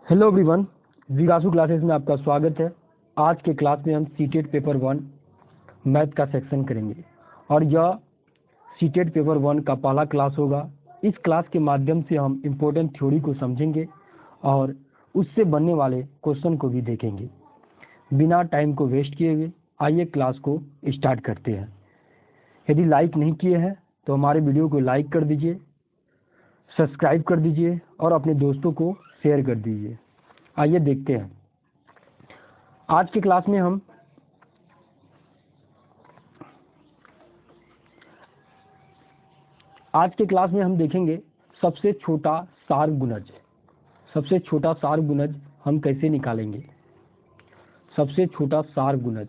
Hello everyone, विकासू classes में आपका स्वागत है। आज के क्लास में हम सीटेट पेपर 1 मैथ का सेक्शन करेंगे और यह सीटेट पेपर 1 का पहला क्लास होगा। इस क्लास के माध्यम से हम इम्पोर्टेंट थ्योरी को समझेंगे और उससे बनने वाले क्वेश्चन को भी देखेंगे। बिना टाइम को वेस्ट किए हुए आइए क्लास को स्टार्ट करते हैं। यदि लाइक नहीं किए हैं तो हमारे वीडियो को लाइक कर दीजिए, सब्सक्राइब कर दीजिए और अपने दोस्तों को शेयर कर दीजिए। आइए देखते हैं। आज के क्लास में हम देखेंगे सबसे छोटा सार गुणज। सबसे छोटा सार गुणज हम कैसे निकालेंगे। सबसे छोटा सार गुणज,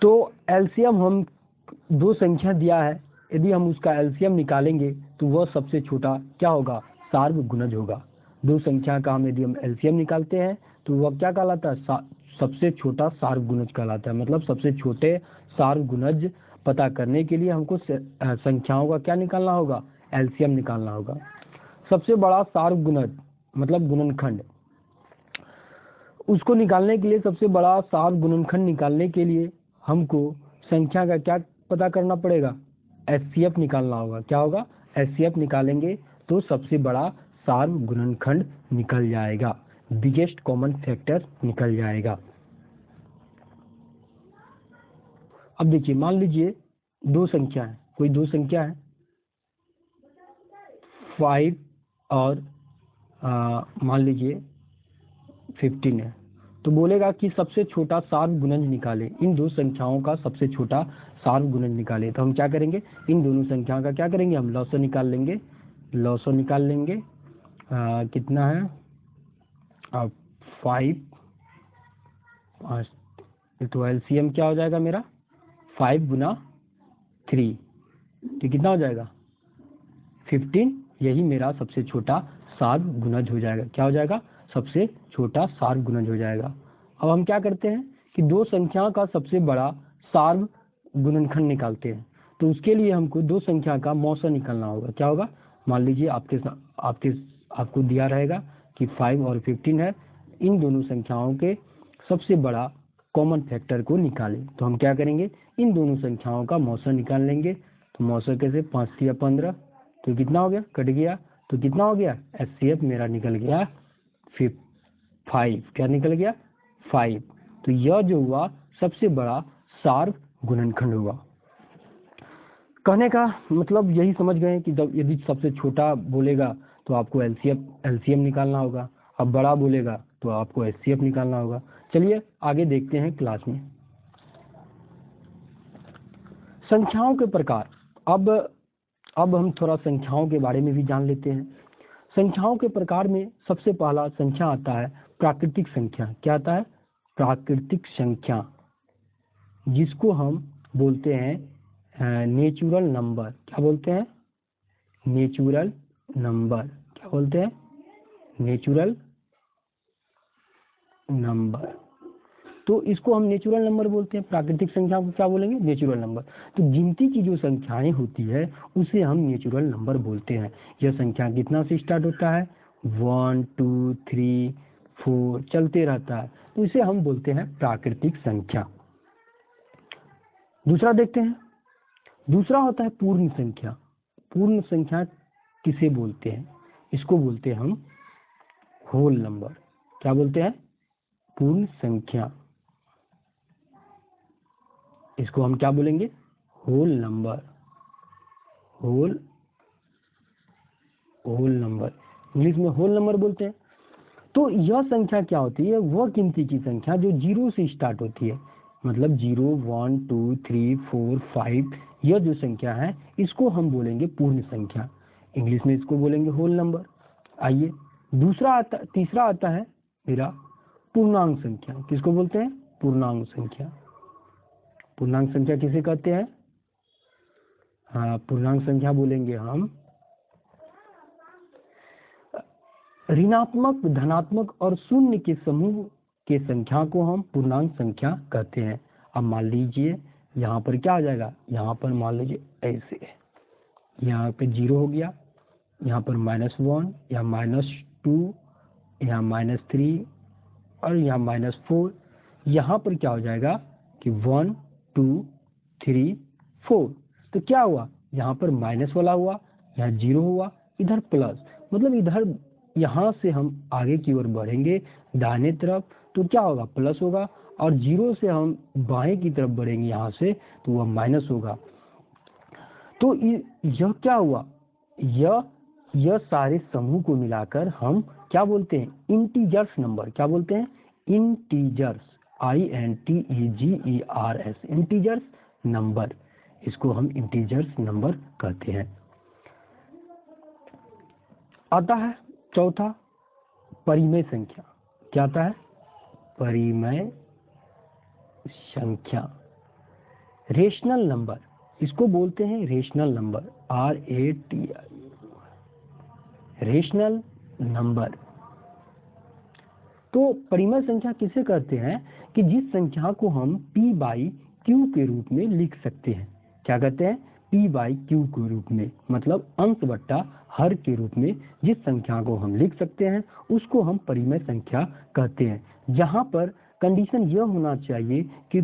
तो एलसीएम हम दो संख्या दिया है, यदि हम उसका एलसीएम निकालेंगे तो वह सबसे छोटा क्या होगा, सार्व गुणज होगा। दो संख्या का यदि हम एलसीएम निकालते हैं तो वह क्या कहलाता है, सबसे छोटा सार्व गुणज कहलाता है। मतलब सबसे छोटे सार्व गुणज पता करने के लिए हमको संख्याओं का क्या निकालना होगा, एलसीएम निकालना होगा। सबसे बड़ा सार्व गुणज मतलब गुणनखंड, उसको निकालने के लिए सबसे बड़ा सार्व गुणनखंड निकालने के लिए हमको संख्या का क्या पता करना पड़ेगा, एचसीएफ निकालना होगा। क्या होगा, एचसीएफ निकालेंगे तो सबसे बड़ा सार्व गुणनखंड निकल जाएगा, बिगेस्ट कॉमन फैक्टर निकल जाएगा। अब देखिए, मान लीजिए दो संख्या है, कोई दो संख्या है 5 और मान लीजिए 15 है, तो बोलेगा कि सबसे छोटा सार्व गुणज निकाले, इन दो संख्याओं का सबसे छोटा सार्व गुणज निकाले। तो हम क्या करेंगे, इन दोनों संख्याओं का क्या करेंगे, हम लॉसो निकाल लेंगे। लॉसो निकाल लेंगे कितना है 5, तो एलसीएम क्या हो जाएगा मेरा 5 गुना 3, तो कितना हो जाएगा 15। यही मेरा सबसे छोटा सार्व गुणज हो जाएगा। क्या हो जाएगा, सबसे छोटा सार्व गुणज हो जाएगा। अब हम क्या करते हैं कि दो संख्याओं का सबसे बड़ा सार्व गुणनखंड निकालते हैं। तो उसके लिए हमको दो संख्या का मौसा निकालना होगा। क्या होगा, मान लीजिए आपको दिया रहेगा कि 5 और 15 है, इन दोनों संख्याओं के सबसे बड़ा कॉमन फैक्टर को निकालें। तो हम क्या करेंगे, इन दोनों संख्याओं का मौसा निकाल लेंगे। तो मौसा कैसे, 5 या 15, तो कितना हो गया, कट गया, तो कितना हो गया, एचसीएफ मेरा निकल गया 5। क्या निकल गया 5। तो यह जो हुआ सबसे बड़ा सार्व गुणनखंड हुआ। कहने का मतलब यही समझ गए कि जब यदि सबसे छोटा बोलेगा तो आपको एलसीएम निकालना होगा, अब बड़ा बोलेगा तो आपको एचसीएफ निकालना होगा। चलिए आगे देखते हैं क्लास में। संख्याओं के प्रकार, अब हम थोड़ा संख्याओं के बारे में भी जान लेते हैं। संख्याओं के प्रकार में सबसे पहला संख्या आता है प्राकृतिक संख्या। क्या आता है, प्राकृतिक संख्या, जिसको हम बोलते हैं नेचुरल नंबर। क्या बोलते हैं, नेचुरल नंबर। क्या बोलते हैं, नेचुरल नंबर। तो इसको हम नेचुरल नंबर बोलते हैं। प्राकृतिक संख्या को क्या बोलेंगे, नेचुरल नंबर। तो गिनती की जो संख्याएं होती है उसे हम नेचुरल नंबर बोलते हैं। यह संख्या कितना से स्टार्ट होता है, 1 2 3 4 चलते रहता है, तो इसे हम बोलते हैं प्राकृतिक संख्या। दूसरा देखते हैं, दूसरा होता है पूर्ण संख्या। पूर्ण संख्या किसे बोलते हैं, इसको बोलते हैं हम होल नंबर। क्या बोलते हैं, पूर्ण संख्या, इसको हम क्या बोलेंगे, whole number. Whole number, English में होल नंबर बोलते हैं। तो यह संख्या क्या होती है, वह गिनती की संख्या जो 0 से स्टार्ट होती है। मतलब 0 1 2 3 4 5, यह जो संख्या है इसको हम बोलेंगे पूर्ण संख्या, इंग्लिश में इसको बोलेंगे होल नंबर। आइए तीसरा आता है मेरा पूर्णांक संख्या। किसको बोलते हैं, पूर्णांक संख्या। पूर्णांक संख्या किसे कहते हैं, हाँ, पूर्णांक संख्या बोलेंगे हम ऋणात्मक, धनात्मक और शून्य के समूह के संख्या को हम पूर्णांक संख्या कहते हैं। अब मान लीजिए यहाँ पर क्या आ जाएगा, यहाँ पर मान लीजिए ऐसे, यहाँ पे 0 हो गया, यहाँ पर -1, यहाँ -2, यहाँ -3 और यहाँ -4। यहाँ पर क्या हो जाएगा कि 1 2 3 4। तो क्या हुआ, यहाँ पर माइनस वाला हुआ, यहाँ 0 हुआ, इधर प्लस, मतलब इधर यहाँ से हम आगे की ओर बढ़ेंगे दाहिने तरफ तो क्या होगा, प्लस होगा, और 0 से हम बाएं की तरफ बढ़ेंगे यहाँ से तो वह माइनस होगा। तो यह क्या हुआ, यह सारे समूह को मिलाकर हम क्या बोलते हैं, इंटीजर्स नंबर। क्या बोलते हैं, इंटीजर्स, INTEGERS, इंटीजर्स नंबर। इसको हम इंटीजर्स नंबर कहते हैं। आता है चौथा, परिमेय संख्या। क्या आता है, परिमेय संख्या, रेशनल नंबर। इसको बोलते हैं rational number, RATI, rational number. तो परिमेय संख्या किसे कहते हैं, कि जिस संख्या को हम P/Q के रूप में लिख सकते हैं। क्या कहते हैं, P/Q के रूप में, मतलब अंश बट्टा हर के रूप में जिस संख्या को हम लिख सकते हैं उसको हम परिमेय संख्या कहते हैं। जहां पर कंडीशन यह होना चाहिए कि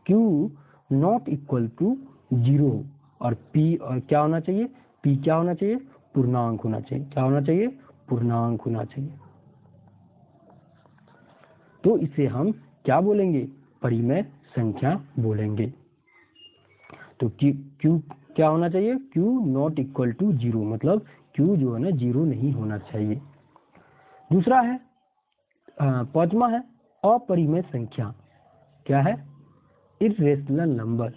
Q नॉट इक्वल टू 0 और P और क्या होना चाहिए, P क्या होना चाहिए, पूर्णांक होना चाहिए। क्या होना चाहिए, पूर्णांक होना चाहिए। तो इसे हम क्या बोलेंगे, परिमेय संख्या बोलेंगे। तो Q क्या होना चाहिए, Q नॉट इक्वल टू 0, मतलब Q जो है ना 0 नहीं होना चाहिए। दूसरा है, पांचवा है अपरिमेय संख्या। क्या है, इर्रेशनल नंबर,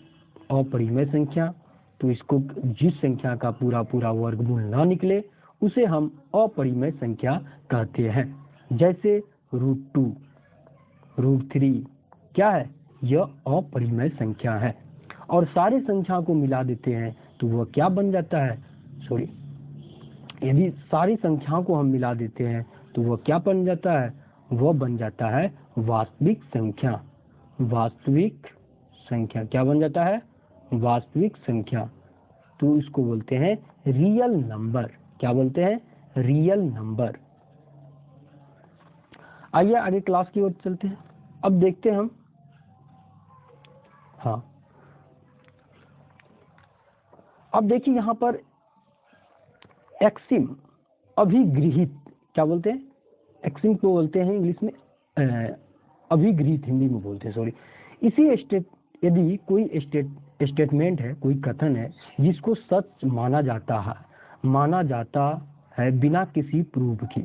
अपरिमेय संख्या। तो इसको जिस संख्या का पूरा वर्गमूल ना निकले उसे हम अपरिमेय संख्या कहते हैं। जैसे √2, √3 क्या है, यह अपरिमेय संख्या है। और सारे संख्या को मिला देते हैं तो वह क्या बन जाता है, यदि सारी संख्याओं को हम मिला देते हैं तो वह क्या बन जाता है, वह बन जाता है वास्तविक संख्या। वास्तविक संख्या क्या बन जाता है, वास्तविक संख्या। तो इसको बोलते हैं रियल नंबर। क्या बोलते हैं, रियल नंबर। आइए आगे क्लास की ओर चलते हैं। अब देखते हैं हम, हाँ अब देखिए यहाँ पर एक्सिम, अभिगृहित। क्या बोलते हैं, एक्सिम को बोलते हैं इंग्लिश में अभिगृहित, हिंदी में बोलते हैं, सॉरी। इसी यदि कोई स्टेटमेंट है, कोई कथन है जिसको सच माना जाता है बिना किसी प्रूफ के।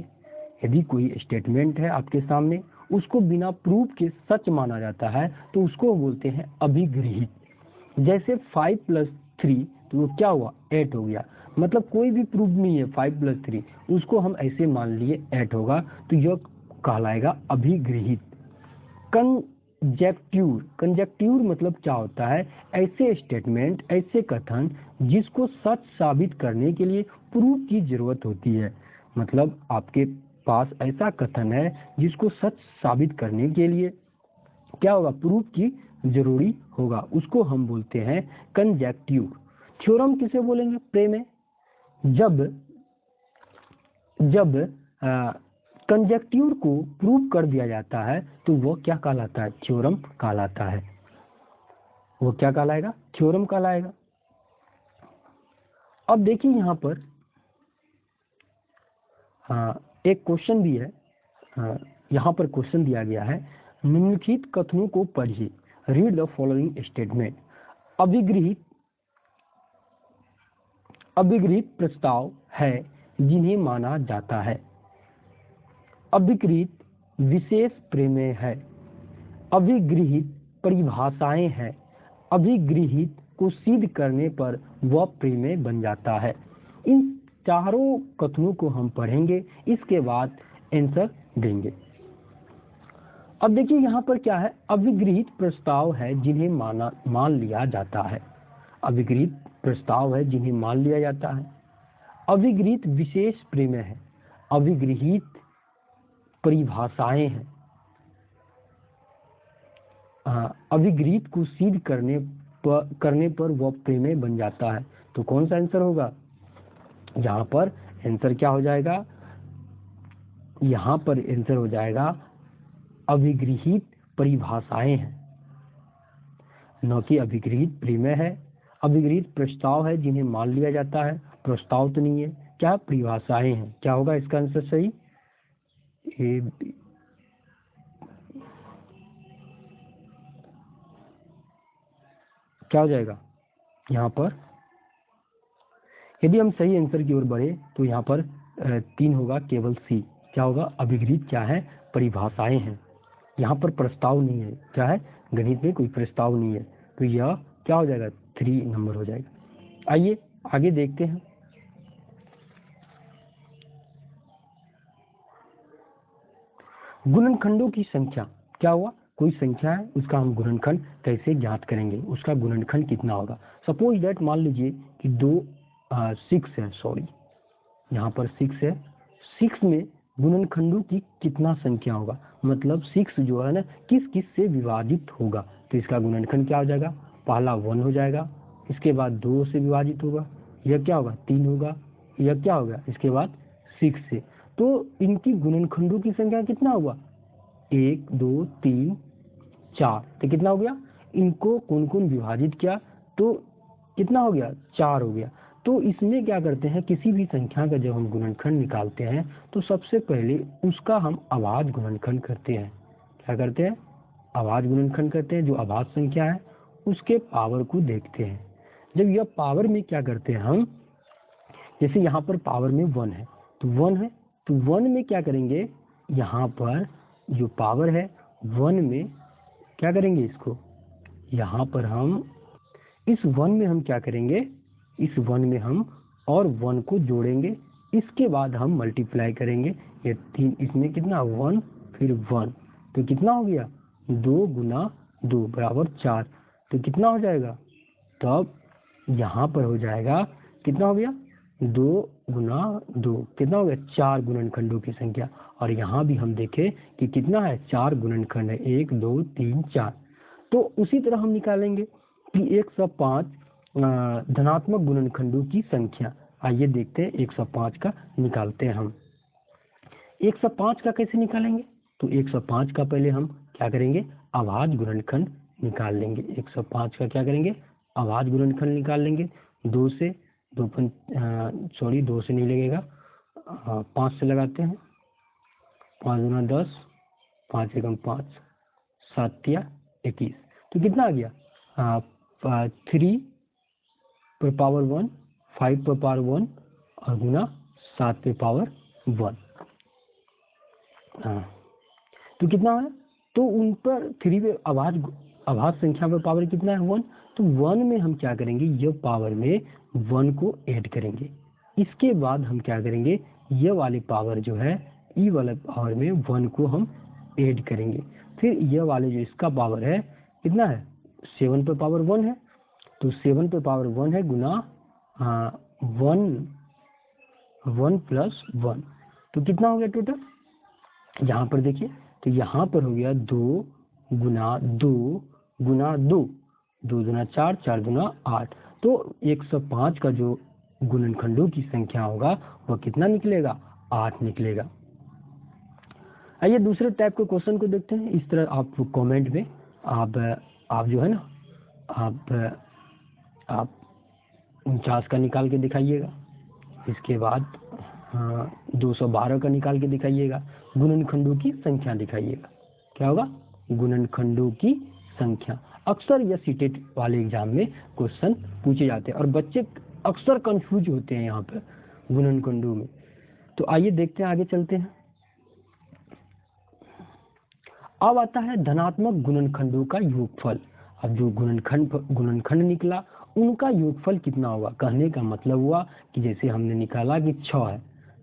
यदि कोई स्टेटमेंट है आपके सामने, उसको बिना प्रूफ के सच माना जाता है तो उसको बोलते हैं अभिगृहित। जैसे 5 + 3 तो वो क्या हुआ, 8 हो गया, मतलब कोई भी प्रूफ नहीं है, 5 + 3 उसको हम ऐसे मान लिए 8 होगा, तो यह कहलाएगा अभिगृहित। कंजेक्ट्यूर मतलब क्या होता है, ऐसे स्टेटमेंट, ऐसे कथन जिसको सच साबित करने के लिए प्रूफ की जरूरत होती है। मतलब आपके पास ऐसा कथन है जिसको सच साबित करने के लिए क्या होगा, प्रूफ की जरूरी होगा, उसको हम बोलते हैं कंजेक्ट्यूर। थ्योरम किसे बोलेंगे, प्रमेय। जब कंजेक्ट्यूर को प्रूव कर दिया जाता है तो वो क्या कहलाता है, थ्योरम कहलाता है। वो क्या कहलाएगा, थ्योरम कहलाएगा। अब देखिए यहाँ पर एक क्वेश्चन भी है, यहाँ पर क्वेश्चन दिया गया है, निम्नलिखित कथनों को पढ़िए, रीड द फॉलोइंग स्टेटमेंट। अभिगृहित प्रस्ताव है जिन्हें माना जाता है। अभिगृहित विशेष प्रमेय है। अभिगृहित परिभाषाएं हैं। अभिगृहित को सिद्ध करने पर वह प्रमेय बन जाता है। इन चारों कथनों को हम पढ़ेंगे, इसके बाद आंसर देंगे। अब देखिए यहाँ पर क्या है, अभिगृहित प्रस्ताव है जिन्हें मान लिया जाता है। अभिगृहित प्रस्ताव है जिन्हें मान लिया जाता है। अभिगृहित विशेष प्रमेय है। अभिगृहित परिभाषाएं हैं। अभिगृहित को सिद्ध करने पर वह प्रमेय बन जाता है। तो कौन सा आंसर होगा, यहाँ पर आंसर क्या हो जाएगा, यहाँ पर आंसर हो जाएगा अभिगृहित परिभाषाएं हैं, न कि अभिगृहित प्रमेय है। अभिगृहित प्रस्ताव है जिन्हें मान लिया जाता है, प्रस्ताव तो नहीं है। क्या परिभाषाएं हैं, क्या होगा इसका आंसर सही? क्या हो जाएगा यहाँ पर? यदि हम सही आंसर की ओर बढ़े तो यहाँ पर 3 होगा, केवल सी। क्या होगा? अभिगृहित क्या है? परिभाषाएं हैं। यहाँ पर प्रस्ताव नहीं है। क्या है? गणित में कोई प्रस्ताव नहीं है, तो यह क्या हो जाएगा? 3 नंबर हो जाएगा। आइए आगे देखते हैं। गुणनखंडों की संख्या। क्या हुआ? कोई संख्या है, उसका हम गुणनखंड कैसे ज्ञात करेंगे, उसका गुणनखंड कितना होगा। सपोज दैट मान लीजिए कि 6 है, सॉरी यहाँ पर 6 है। 6 में गुणनखंडों की कितना संख्या होगा, मतलब 6 जो है ना किस किस से विभाजित होगा, तो इसका गुणनखंड क्या हो जाएगा? पहला 1 हो जाएगा, इसके बाद 2 से विभाजित होगा, यह क्या होगा? 3 होगा, यह क्या होगा? इसके बाद 6 से। तो इनकी गुणनखंडों की संख्या कितना हुआ? 1 2 3 4। तो कितना हो गया? इनको कौन कौन विभाजित किया तो कितना हो गया? 4 हो गया। तो इसमें क्या करते हैं, किसी भी संख्या का जब हम गुणनखंड निकालते हैं तो सबसे पहले उसका हम अभाज्य गुणनखंड करते हैं। क्या करते हैं? अभाज्य गुणनखंड करते हैं। जो अभाज्य संख्या है उसके पावर को देखते हैं। जब यह पावर में क्या करते हैं हम, जैसे यहाँ पर पावर में 1 है तो 1 है, तो 1 में क्या करेंगे, यहाँ पर जो पावर है 1 में क्या करेंगे, इसको यहाँ पर हम इस 1 में हम क्या करेंगे, इस 1 में हम और 1 को जोड़ेंगे, इसके बाद हम मल्टीप्लाई करेंगे। ये 3, इसमें कितना 1 फिर 1, तो कितना हो गया? 2 गुना 2 बराबर 4। तो कितना हो जाएगा? तब यहाँ पर हो जाएगा, कितना हो गया? 2 गुना 2 कितना हो गया? 4 गुणनखंडों की संख्या। और यहाँ भी हम देखें कि कितना है? 4 गुणनखंड है, 1 2 3 4। तो उसी तरह हम निकालेंगे कि 105 धनात्मक गुणनखंडों की संख्या। आइए देखते हैं 105 का निकालते हैं हम। 105 का कैसे निकालेंगे, तो 105 का पहले हम क्या करेंगे? अभाज्य गुणनखंड निकाल लेंगे। 105 का क्या करेंगे? अभाज्य गुणनखंड निकाल लेंगे। 2 से 2 से नहीं लगेगा, 5 से लगाते हैं। 5 गुना 10, 5 एकम 5, 7 या 21। तो कितना आ गया? 3 पर पावर 1, 5 पर पावर 1 और गुना 7 पे पावर 1। तो कितना है? तो उन पर 3 पे अभाज्य संख्या पर पावर कितना है? 1। तो 1 में हम क्या करेंगे, ये पावर में 1 को ऐड करेंगे। इसके बाद हम क्या करेंगे, ये वाले पावर जो है, ई वाले पावर में 1 को हम ऐड करेंगे। फिर ये वाले जो इसका पावर है कितना है? 7 पे पावर 1 है, तो 7 पे पावर 1 है गुना 1 प्लस 1। तो कितना हो गया टोटल? यहाँ पर देखिए, तो यहाँ पर हो गया 2 गुना 2 गुना 2, 2 गुना 4, 4 गुना 8। तो 105 का जो गुणनखंडों की संख्या होगा वह कितना निकलेगा? 8 निकलेगा। आइए दूसरे टाइप के क्वेश्चन को देखते हैं। इस तरह आप कमेंट में आप जो है ना आप 49 का निकाल के दिखाइएगा, इसके बाद 212 का निकाल के दिखाइएगा, गुणनखंडों की संख्या दिखाइएगा। क्या होगा? गुणनखंडों की संख्या। अक्सर यह सीटेट वाले एग्जाम में क्वेश्चन पूछे जाते हैं और बच्चे अक्सर कंफ्यूज होते हैं यहाँ पर गुणनखंडों में। तो आइए देखते हैं, आगे चलते हैं। अब आता है धनात्मक गुणनखंडों का योगफल। अब जो गुणनखंड निकला उनका योगफल कितना होगा। कहने का मतलब हुआ कि जैसे हमने निकाला कि 6 है,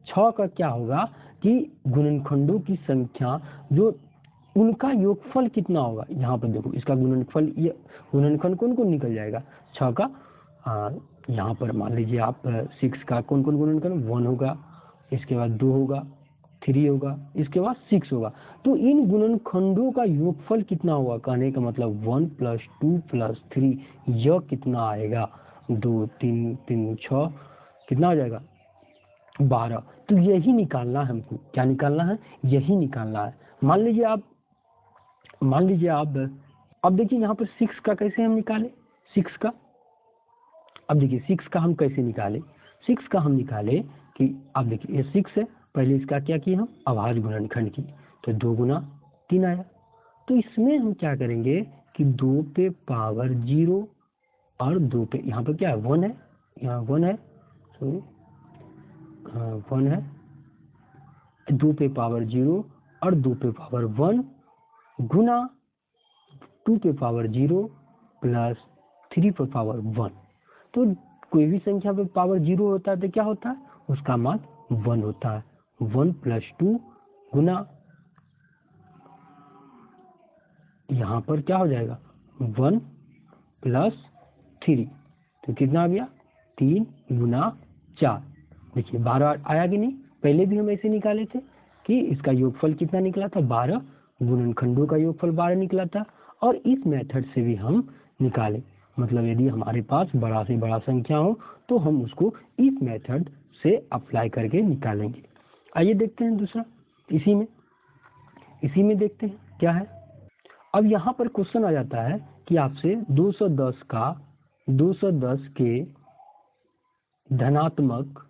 6 का क्या होगा कि गुणनखंडों की संख्या जो उनका योगफल कितना होगा। यहाँ पर देखो इसका गुणनफल, ये गुणनखंड कौन कौन निकल जाएगा 6 का। यहाँ पर मान लीजिए आप 6 का कौन कौन गुणनखंड, 1 होगा, इसके बाद 2 होगा, 3 होगा, इसके बाद 6 होगा। तो इन गुणनखंडों का योगफल कितना होगा। कहने का मतलब 1 + 2 + 3, यह कितना आएगा? 2 3 3 6 कितना हो जाएगा? 12। तो यही निकालना है हमको। क्या निकालना है? यही निकालना है। मान लीजिए आप अब देखिए यहाँ पर 6 का कैसे हम निकाले, 6 का। अब देखिए 6 का हम कैसे निकाले, 6 का हम निकाले कि अब देखिए ये 6 है, पहले इसका क्या किया हम, अभाज्य गुणनखंड की, तो 2 गुना 3 आया। तो इसमें हम क्या करेंगे कि 2 पे पावर 0 और 2 पे यहाँ पर क्या है 1 है, यहाँ 1 है, सॉरी 1 है, 2 पे पावर 0 और 2 पे पावर 1 गुना 2 पे पावर 0 प्लस 3 पे पावर 1। तो कोई भी संख्या पे पावर 0 होता है तो क्या होता है, उसका मान 1 होता है। 1 + 2 गुना यहाँ पर क्या हो जाएगा 1 + 3, तो कितना आ गया 3 गुना 4। देखिए 12 आया कि नहीं। पहले भी हम ऐसे निकाले थे कि इसका योगफल कितना निकला था 12, गुणनखंडों का योगफल 12 निकला था। और इस मेथड से भी हम निकाले, मतलब यदि हमारे पास बड़ा से बड़ा संख्या हो तो हम उसको इस मेथड से अप्लाई करके निकालेंगे। आइए देखते हैं दूसरा, इसी में देखते हैं क्या है। अब यहाँ पर क्वेश्चन आ जाता है कि आपसे 210 के धनात्मक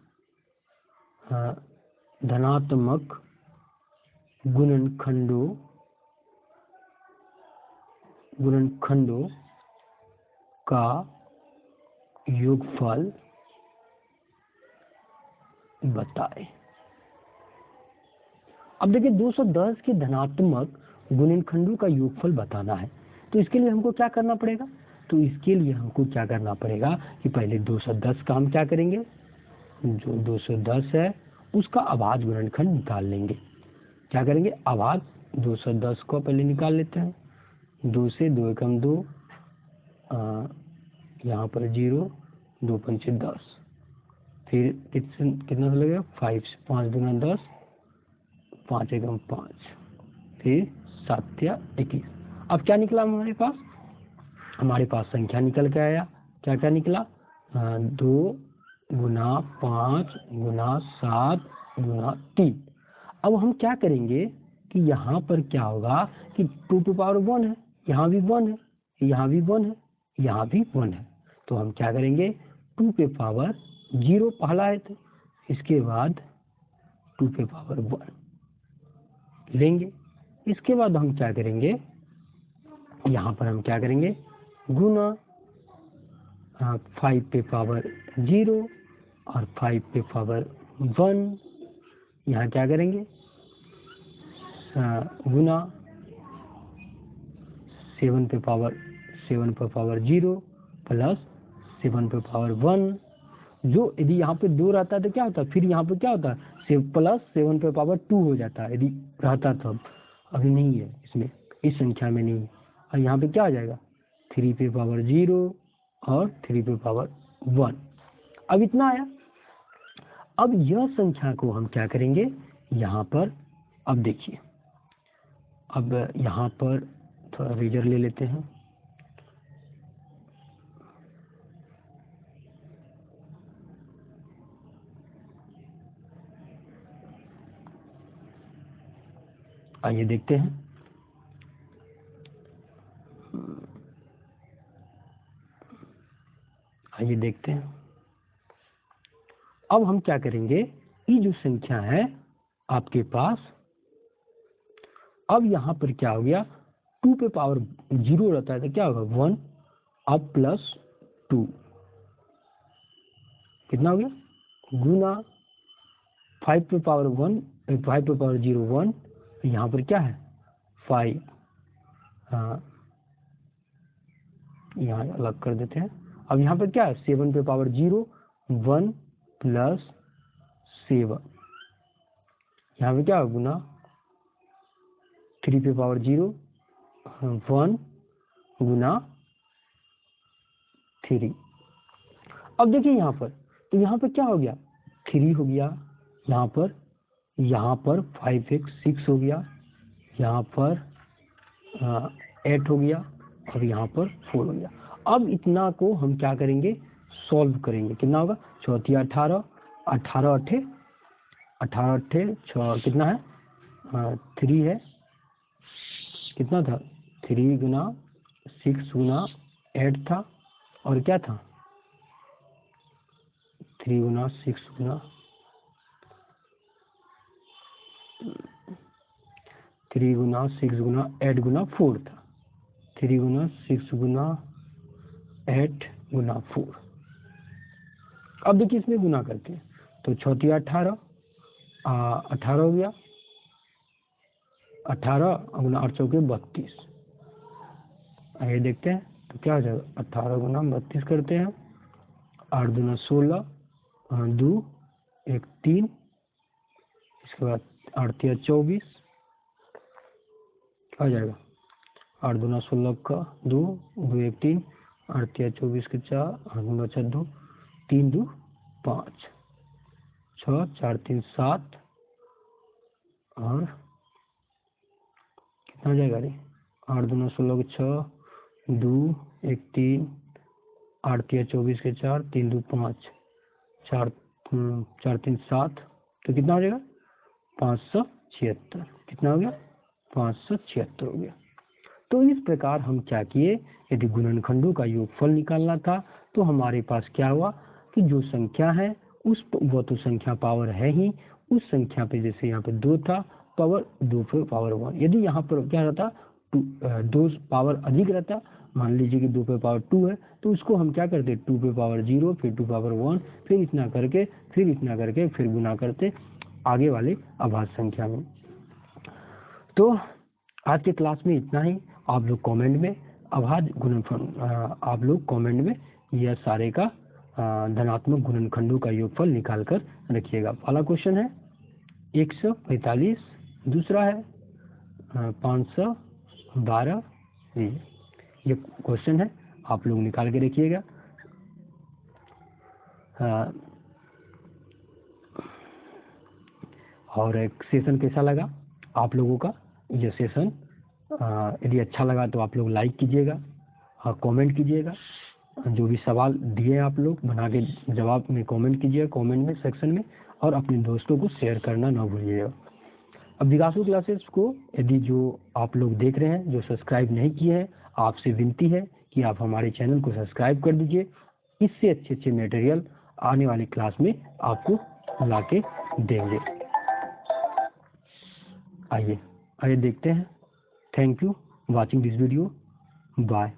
गुणनखंडों का योगफल बताएं। अब देखिए 210 के धनात्मक गुणनखंडों का योगफल बताना है, तो इसके लिए हमको क्या करना पड़ेगा, तो इसके लिए हमको क्या करना पड़ेगा कि पहले 210 का हम क्या करेंगे, जो 210 है उसका अभाज्य गुणनखंड निकाल लेंगे। क्या करेंगे, अभाज्य 210 को पहले निकाल लेते हैं। 2 से 2 एकम 2, यहाँ पर 0, 2 पंचे 10, फिर कितना लगेगा 5 से 5 दूना 10, 5 एकम 5, फिर 7 या 21। अब क्या निकला हमारे पास संख्या निकल के आया, क्या क्या निकला 2 गुना 5 गुना 7 गुना 3। अब हम क्या करेंगे कि यहाँ पर क्या होगा कि 2 टू पावर 1 है, यहाँ भी 1 है, यहाँ भी 1 है, यहाँ भी 1 है, तो हम क्या करेंगे 2 पे पावर 0 पहला है, तो इसके बाद 2 पे पावर 1 लेंगे। इसके बाद हम क्या करेंगे, यहाँ पर हम क्या करेंगे गुना 5 पे पावर 0 और 5 पे पावर 1, यहाँ क्या करेंगे गुना 7 पे पावर 0 प्लस 7 पे पावर 1। जो यदि यहाँ पे 2 रहता है तो क्या होता है, फिर यहाँ पे क्या होता है प्लस 7 पे पावर 2 हो जाता है यदि रहता तब। अभी नहीं है इसमें, इस संख्या में नहीं है। और यहाँ पे क्या आ जाएगा 3 पे पावर 0 और 3 पे पावर 1। अब इतना आया। अब यह संख्या को हम क्या करेंगे यहाँ पर, अब देखिए अब यहाँ पर थोड़ा रेजर ले लेते हैं। आइए देखते हैं। आइए देखते हैं। अब हम क्या करेंगे, ये जो संख्या है आपके पास, अब यहाँ पर क्या हो गया 2 पे पावर 0 रहता है तो क्या होगा 1, अब प्लस 2 कितना हो गया गुना 5 पे पावर 1, 5 पे पावर 0 1, यहाँ पर क्या है 5, यहाँ अलग कर देते हैं। अब यहाँ पर क्या है 7 पे पावर 0 1 प्लस 7, यहाँ पे क्या है गुना 3 पे पावर 0 1 गुना 3। अब देखिए यहाँ पर, तो यहाँ पर क्या हो गया 3 हो गया, यहाँ पर 5x 6 हो गया, यहाँ पर 8 हो गया और यहाँ पर 4 हो गया। अब इतना को हम क्या करेंगे सॉल्व करेंगे, कितना होगा 4 18, 18 8 18 अट्ठे 6 कितना है 3 है, कितना था 3 गुना 6 गुना 8 था, और क्या था 3 गुना 6 गुना 3 गुना 6 गुना 8 गुना 4 था, 3 गुना 6 गुना 8 गुना 4। अब देखिए इसमें गुना करके तो 6 18 18 हो गया, 18 गुना 8 चौके 32। आइए देखते हैं तो क्या हो जाएगा 18 गुना 32 करते हैं, 8 दूना 16 2 1 3, इसके बाद 8 या 24 क्या हो जाएगा 8 दूना 16 का 2 2 1 3, 8 या 24 के 4, 8 दूना 4 2 3 2 5 6 4 3 7, और कितना हो जाएगा रे 8 दूना 16 के 6 2 1 3, 8 या 24 के 4 3 2 5 4 4 3 7, तो कितना हो जाएगा 576। कितना हो गया 576 हो गया। तो इस प्रकार हम क्या किए, यदि गुणनखंडों का योगफल निकालना था तो हमारे पास क्या हुआ कि जो संख्या है उस वो तो संख्या पावर है ही, उस संख्या पे जैसे यहाँ पे 2 था पावर 2 पे पावर 1, यदि यहाँ पर क्या रहता 2 पावर अधिक रहता, मान लीजिए कि 2 पे पावर 2 है तो उसको हम क्या करते 2 पे पावर 0 फिर 2 पावर 1 फिर इतना करके फिर गुना करते आगे वाले अभाज्य संख्या में। तो आज के क्लास में इतना ही। आप लोग कमेंट में अभाज्य गुणनफल आप लोग कमेंट में यह सारे का धनात्मक गुणनखंडों का योगफल निकाल कर रखिएगा। पहला क्वेश्चन है 145, दूसरा है 512, ये क्वेश्चन है, आप लोग निकाल के रखिएगा। और एक सेशन कैसा लगा आप लोगों का ये सेशन, यदि अच्छा लगा तो आप लोग लाइक कीजिएगा और कमेंट कीजिएगा, जो भी सवाल दिए आप लोग बना के जवाब में कमेंट कीजिएगा कमेंट में सेक्शन में, और अपने दोस्तों को शेयर करना ना भूलिएगा। अब विकासू क्लासेस को यदि जो आप लोग देख रहे हैं जो सब्सक्राइब नहीं किए हैं, आपसे विनती है कि आप हमारे चैनल को सब्सक्राइब कर दीजिए। इससे अच्छे मटेरियल आने वाली क्लास में आपको ला के देंगे। आइए देखते हैं। Thank you watching this video, bye.